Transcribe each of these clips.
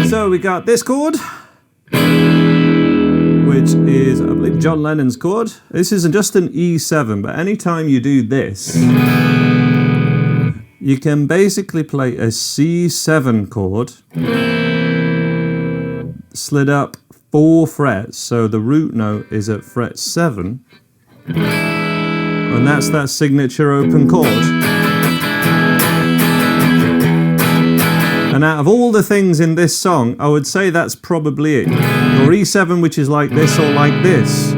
So we got this chord, which is, I believe, John Lennon's chord. This isn't just an E7, but anytime you do this, you can basically play a C7 chord, slid up 4 frets, so the root note is at fret 7, and that's that signature open chord. And out of all the things in this song, I would say that's probably it. Or E7, which is like this or like this.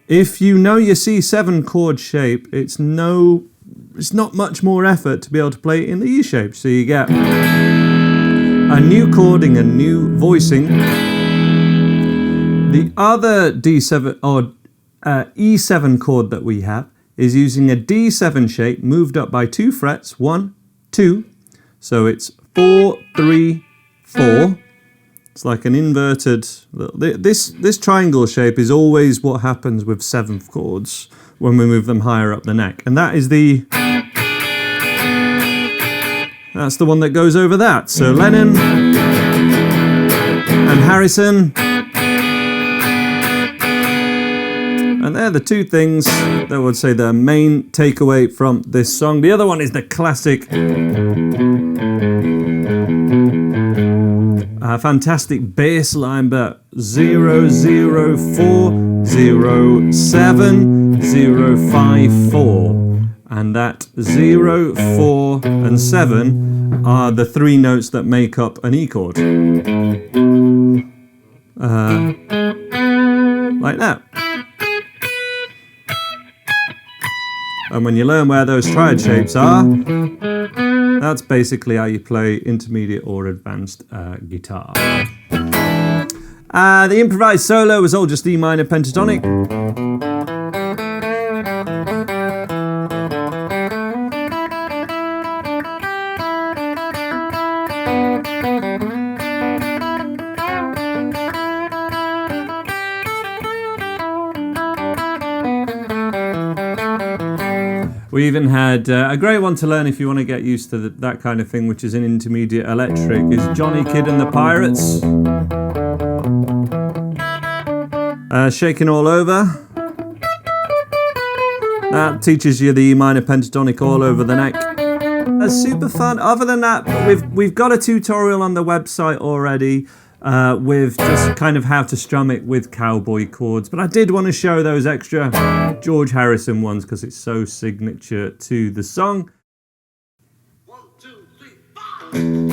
If you know your C7 chord shape, it's not much more effort to be able to play it in the E shape. So you get a new chording, a new voicing. The other D7 or E7 chord that we have is using a D7 shape moved up by 2 frets, 1, 2. So it's 4, 3, 4. It's like an inverted. This triangle shape is always what happens with 7th chords when we move them higher up the neck, and that's the one that goes over that. So Lennon and Harrison, and they're the two things that I would say the main takeaway from this song. The other one is the classic. Fantastic bass line, but 0, 0, 4, 0, 7, 0, 5, 4. And that 0, 4, and 7 are the 3 notes that make up an E chord. Like that. And when you learn where those triad shapes are, that's basically how you play intermediate or advanced guitar. The improvised solo was all just E minor pentatonic. We even had a great one to learn if you want to get used to that kind of thing, which is an intermediate electric, is Johnny Kidd and the Pirates. Shaking All Over. That teaches you the E minor pentatonic all over the neck. That's super fun. Other than that, we've got a tutorial on the website already with just kind of how to strum it with cowboy chords. But I did want to show those extra George Harrison ones because it's so signature to the song. 1, 2, 3, 4.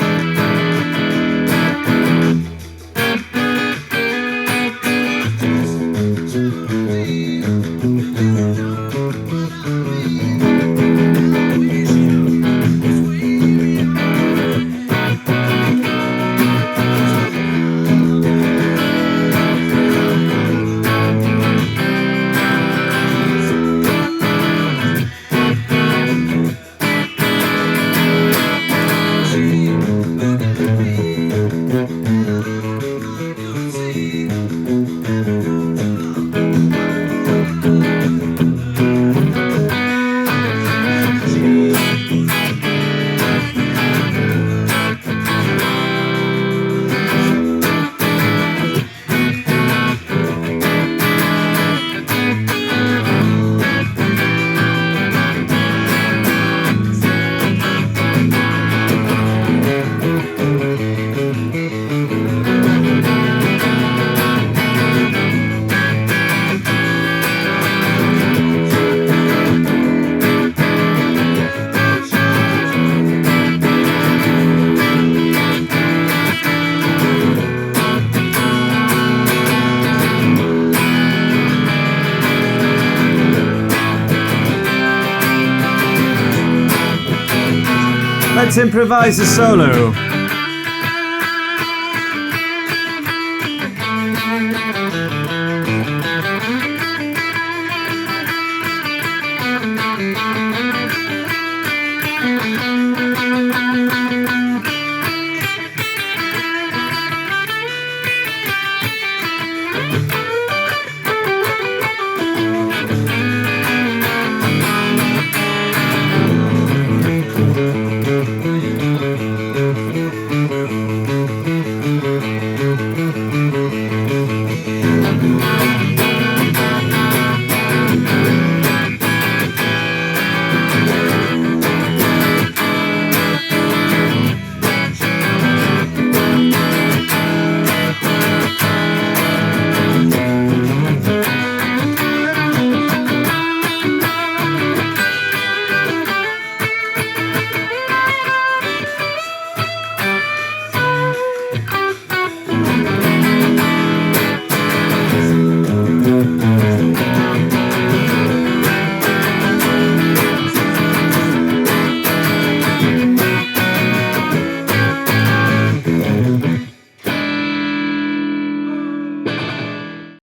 Let's improvise a solo.